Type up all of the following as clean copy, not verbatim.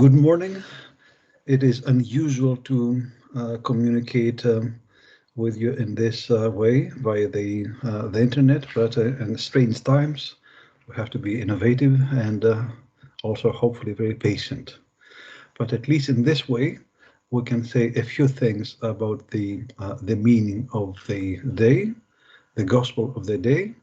Good morning. It is unusual to communicate with you in this way via the internet, but in strange times, we have to be innovative and also hopefully very patient. But at least in this way, we can say a few things about the meaning of the day, the gospel of the day,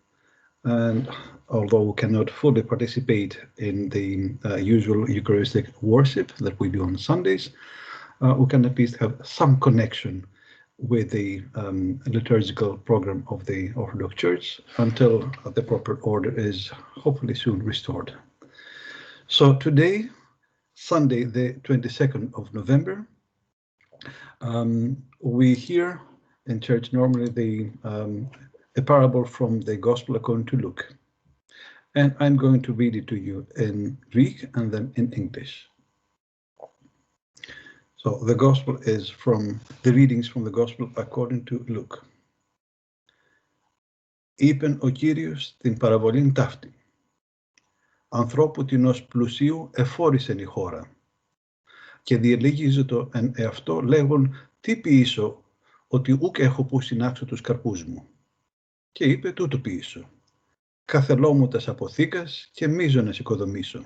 and although we cannot fully participate in the usual Eucharistic worship that we do on Sundays, we can at least have some connection with the liturgical program of the Orthodox Church until the proper order is hopefully soon restored. So today, Sunday, the 22nd of November, we hear in church normally a parable from the Gospel according to Luke. And I'm going to read it to you in Greek and then in English. So the Gospel is from the readings from the Gospel according to Luke. Είπεν ο Κύριος την παραβολήν ταύτη. Ανθρώπου τινός πλουσίου εφόρησεν η χώρα. Και διελίγιζε το εν εαυτό λέγον τι ποιήσω, ότι ούκ έχω που συνάξω τους καρπούς μου. Και είπε τούτο ποιήσω. Καθελώ μου τας αποθήκας και μείζωνας οικοδομήσω.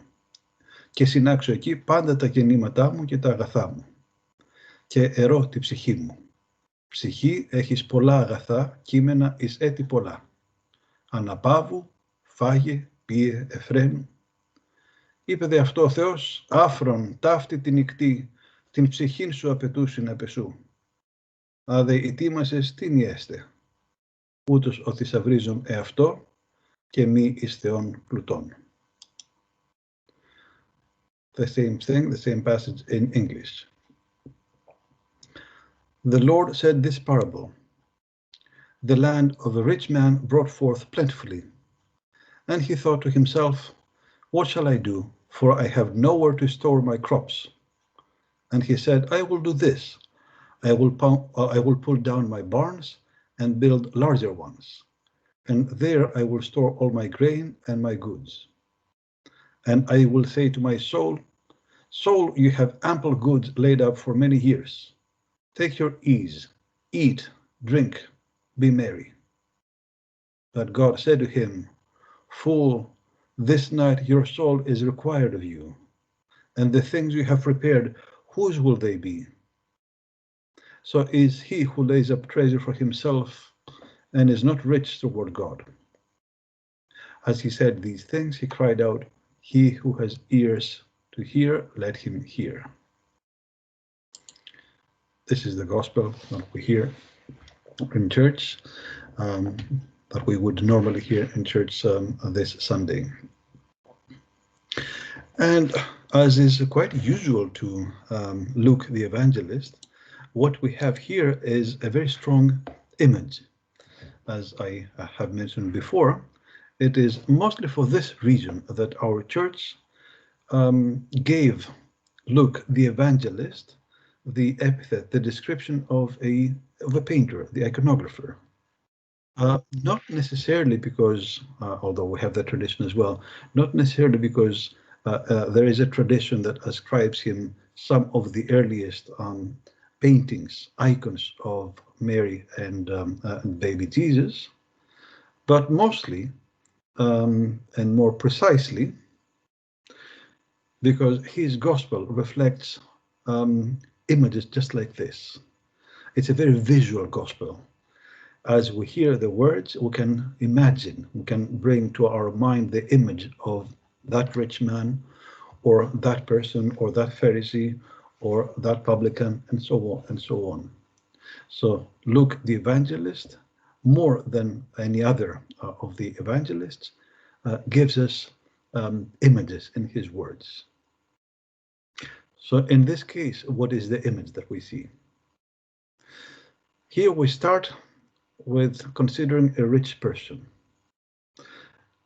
Και συνάξω εκεί πάντα τα γεννήματά μου και τα αγαθά μου. Και ερώ τη ψυχή μου. Ψυχή έχεις πολλά αγαθά, κείμενα εις έτη πολλά. Αναπαύου, φάγε, πίε, εφραίνου. Είπε δε αυτό ο Θεός, άφρον ταύτη την νυκτή, την ψυχήν σου απαιτούσιν απεσού. Αδε ετοίμασες τι νιέστε. Ούτως ο θησαυρίζον εαυτό και μη εις Θεόν πλουτών. The same thing, the same passage in English. The Lord said this parable. The land of a rich man brought forth plentifully. And he thought to himself, what shall I do? For I have nowhere to store my crops. And he said, I will do this. I will pull down my barns and build larger ones. And there I will store all my grain and my goods. And I will say to my soul, soul, you have ample goods laid up for many years. Take your ease, eat, drink, be merry. But God said to him, fool, this night your soul is required of you, and the things you have prepared, whose will they be? So is he who lays up treasure for himself and is not rich toward God. As he said these things, he cried out, he who has ears to hear, let him hear. This is the gospel that we hear in church, that we would normally hear in church this Sunday. And as is quite usual to Luke the evangelist, what we have here is a very strong image. As I have mentioned before, it is mostly for this reason that our church gave Luke the evangelist the epithet, the description of a painter, the iconographer. Not necessarily because, although we have that tradition as well, not necessarily because there is a tradition that ascribes him some of the earliest paintings, icons of Mary and baby Jesus, but mostly and more precisely because his gospel reflects images just like this. It's a very visual gospel. As we hear the words, we can imagine, we can bring to our mind the image of that rich man, or that person, or that Pharisee, or that publican, and so on and so on. So Luke the evangelist, more than any other of the evangelists, gives us images in his words. So in this case, what is the image that we see? Here we start with considering a rich person.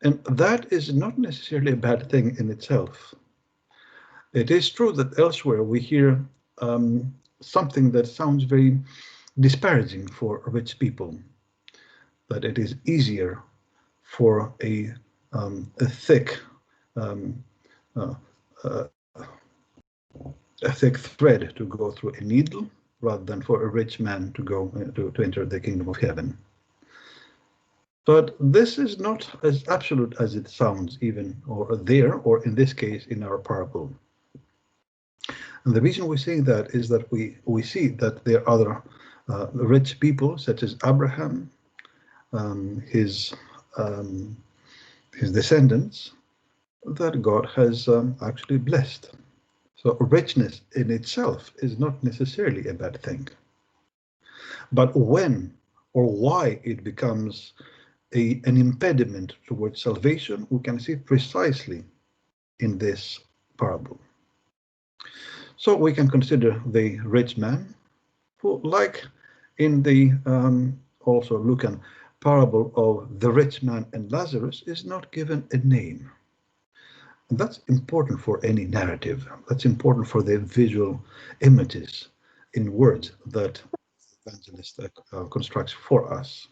And that is not necessarily a bad thing in itself. It is true that elsewhere we hear something that sounds very disparaging for rich people, that it is easier for a thick a thick thread to go through a needle rather than for a rich man to go to enter the kingdom of heaven. But this is not as absolute as it sounds, even or there, or in this case, in our parable. And the reason we're saying that is that we see that there are other rich people, such as Abraham, his descendants, that God has actually blessed. So richness in itself is not necessarily a bad thing. But when or why it becomes an impediment towards salvation, we can see precisely in this parable. So we can consider the rich man, who, like in the also Lucan parable of the rich man and Lazarus, is not given a name. And that's important for any narrative. That's important for the visual images in words that the evangelist constructs for us.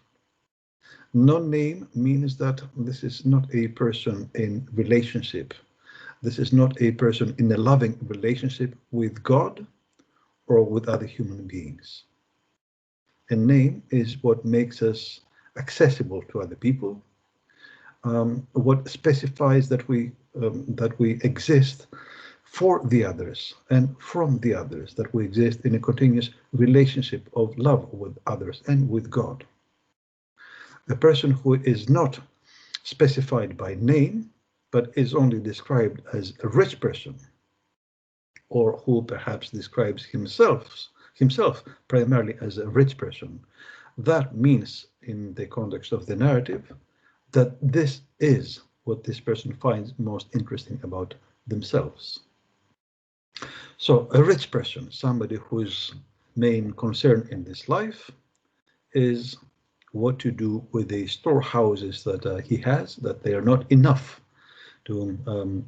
No name means that this is not a person in relationship. This is not a person in a loving relationship with God or with other human beings. A name is what makes us accessible to other people, what specifies that we exist for the others and from the others, that we exist in a continuous relationship of love with others and with God. A person who is not specified by name, but is only described as a rich person, or who perhaps describes himself primarily as a rich person, that means, in the context of the narrative, that this is what this person finds most interesting about themselves. So a rich person, somebody whose main concern in this life is what to do with the storehouses that he has, that they are not enough to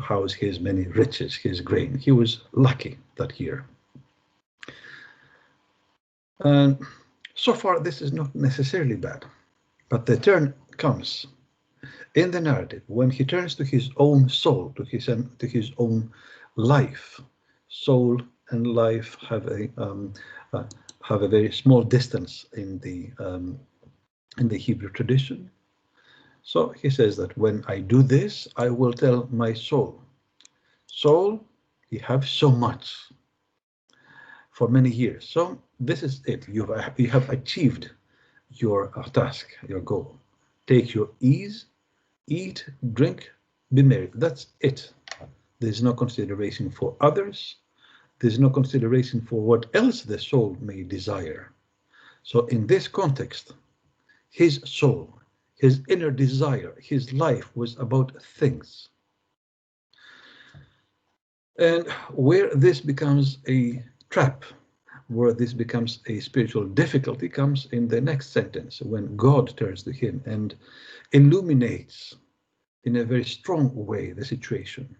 house his many riches, his grain. He was lucky that year. And so far, this is not necessarily bad, but the turn comes in the narrative when he turns to his own soul, to his own life. Soul and life have a very small distance in the Hebrew tradition. So he says that when I do this, I will tell my soul, soul, you have so much for many years. So this is it. You have achieved your task, your goal. Take your ease, eat, drink, be merry. That's it. There's no consideration for others. There's no consideration for what else the soul may desire. So in this context, his soul, his inner desire, his life was about things. And where this becomes a trap, where this becomes a spiritual difficulty, comes in the next sentence, when God turns to him and illuminates in a very strong way the situation.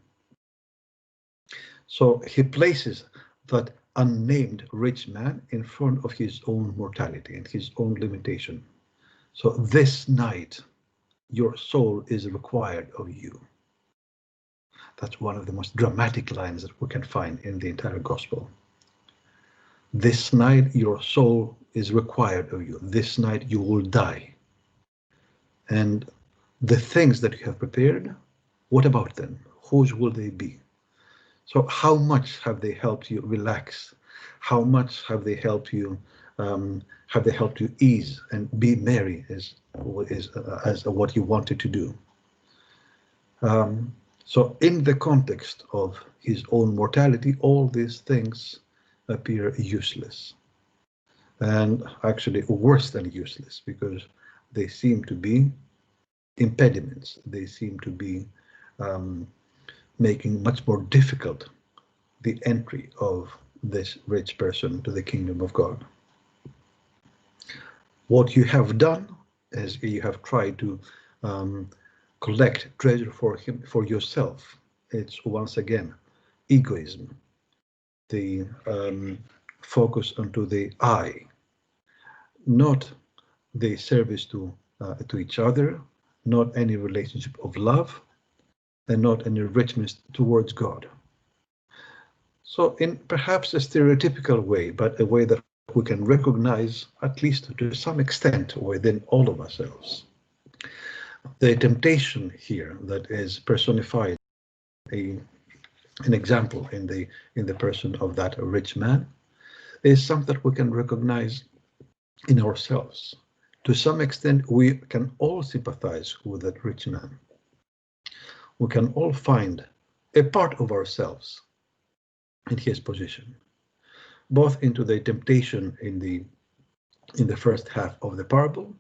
So he places that unnamed rich man in front of his own mortality and his own limitation. So this night, your soul is required of you. That's one of the most dramatic lines that we can find in the entire gospel. This night, your soul is required of you. This night, you will die. And the things that you have prepared, what about them? Whose will they be? So how much have they helped you relax? How much have they helped you ease and be merry as what you wanted to do? So in the context of his own mortality, all these things appear useless, and actually worse than useless, because they seem to be impediments. They seem to be making much more difficult the entry of this rich person to the kingdom of God. What you have done is you have tried to collect treasure for yourself. It's once again egoism, the focus onto the I, not the service to each other, not any relationship of love, and not any enrichment towards God. So in perhaps a stereotypical way, but a way that we can recognize, at least to some extent, within all of ourselves. The temptation here that is personified, an example in the person of that rich man, is something that we can recognize in ourselves. To some extent, we can all sympathize with that rich man. We can all find a part of ourselves in his position, both into the temptation in the first half of the parable.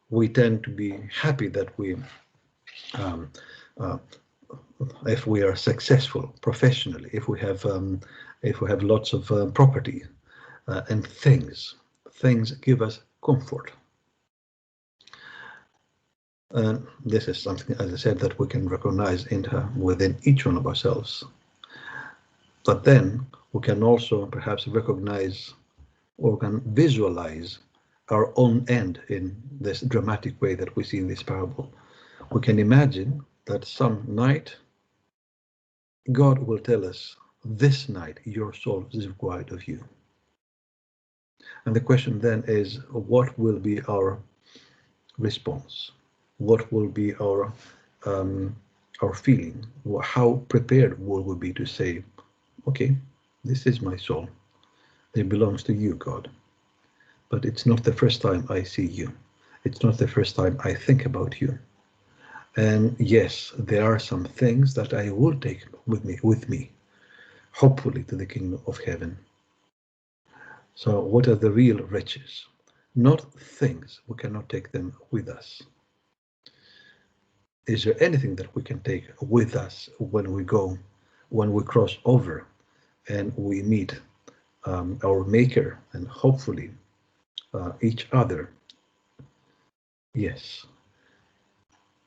We tend to be happy that we, if we are successful professionally, if we have lots of property and things give us comfort. And this is something, as I said, that we can recognize within each one of ourselves. But then we can also perhaps recognize or can visualize our own end in this dramatic way that we see in this parable. We can imagine that some night God will tell us, this night your soul is required of you. And the question then is, what will be our response? What will be our feeling? How prepared will we be to say, okay, this is my soul. It belongs to you, God. But it's not the first time I see you. It's not the first time I think about you. And yes, there are some things that I will take with me, hopefully to the kingdom of heaven. So what are the real riches? Not things, we cannot take them with us. Is there anything that we can take with us when we cross over and we meet our Maker and hopefully each other? Yes.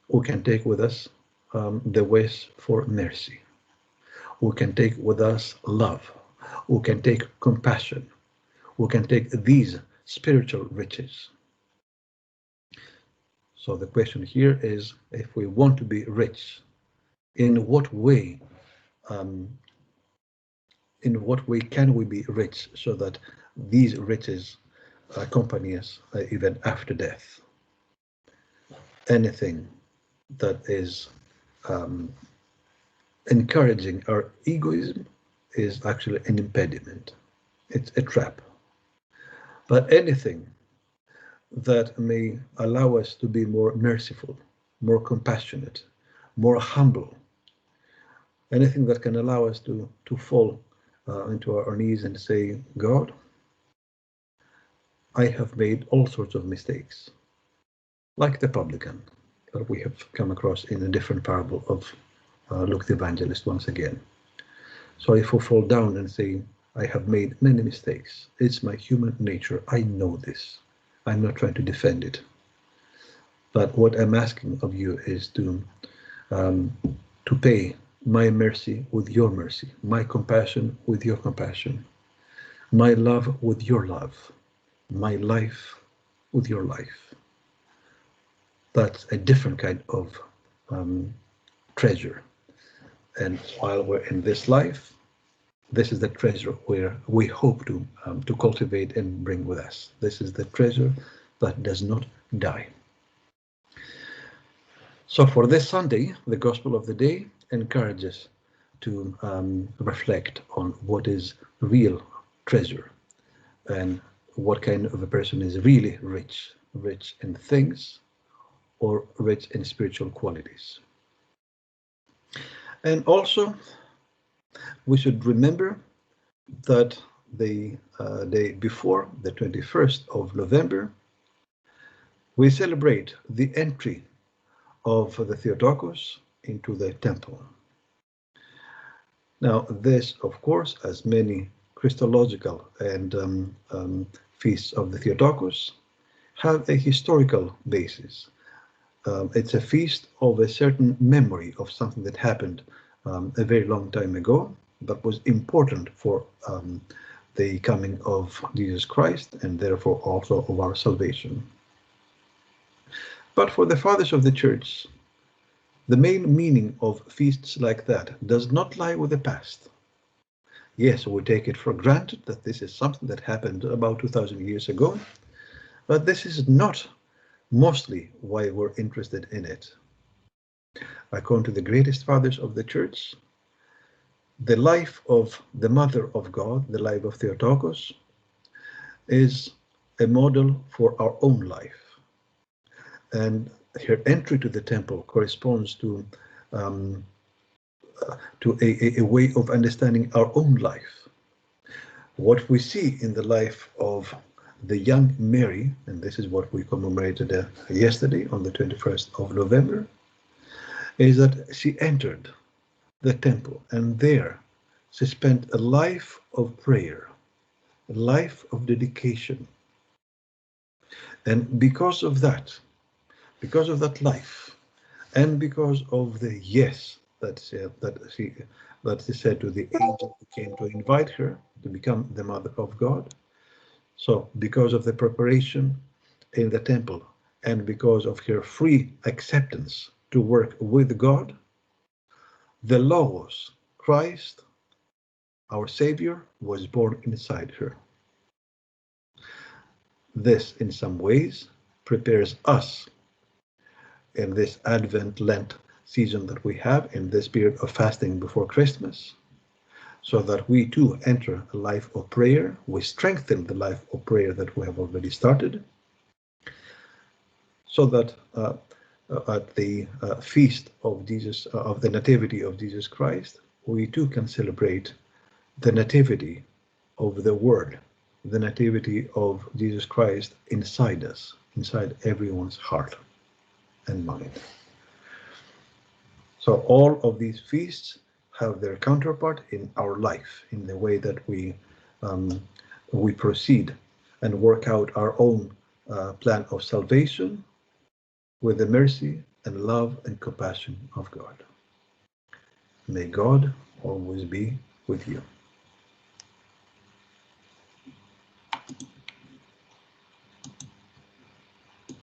We can take with us the wish for mercy. We can take with us love. We can take compassion. We can take these spiritual riches. So the question here is, if we want to be rich, in what way can we be rich so that these riches accompany us even after death? Anything that is encouraging our egoism is actually an impediment. It's a trap. But anything that may allow us to be more merciful, more compassionate, more humble, anything that can allow us to fall into our knees and say, God, I have made all sorts of mistakes, like the publican that we have come across in a different parable of Luke the Evangelist once again. So if we fall down and say, I have made many mistakes, it's my human nature, I know this. I'm not trying to defend it. But what I'm asking of you is to pay my mercy with your mercy, my compassion with your compassion, my love with your love, my life with your life. That's a different kind of treasure. And while we're in this life, this is the treasure where we hope to cultivate and bring with us. This is the treasure that does not die. So for this Sunday, the Gospel of the Day encourages to reflect on what is real treasure and what kind of a person is really rich in things or rich in spiritual qualities. And also, we should remember that the day before, the 21st of November, we celebrate the entry of the Theotokos into the temple. Now, this, of course, as many Christological and feasts of the Theotokos, have a historical basis. It's a feast of a certain memory of something that happened a very long time ago, but was important for the coming of Jesus Christ and therefore also of our salvation. But for the fathers of the Church, the main meaning of feasts like that does not lie with the past. Yes, we take it for granted that this is something that happened about 2000 years ago, but this is not mostly why we're interested in it. According to the greatest fathers of the church, the life of the Mother of God, the life of Theotokos, is a model for our own life. And her entry to the temple corresponds to a way of understanding our own life. What we see in the life of the young Mary, and this is what we commemorated yesterday on the 21st of November, is that she entered the temple, and there she spent a life of prayer, a life of dedication. And because of that life, and because of the yes that she said to the angel who came to invite her to become the Mother of God, so because of the preparation in the temple and because of her free acceptance to work with God, the Logos, Christ, our Savior, was born inside her. This, in some ways, prepares us in this Advent Lent season that we have, in this period of fasting before Christmas, so that we too enter a life of prayer. We strengthen the life of prayer that we have already started, so that at the feast of Jesus, of the Nativity of Jesus Christ, we too can celebrate the Nativity of the Word, the Nativity of Jesus Christ inside us, inside everyone's heart and mind. So all of these feasts have their counterpart in our life, in the way that we proceed and work out our own plan of salvation with the mercy and love and compassion of God. May God always be with you.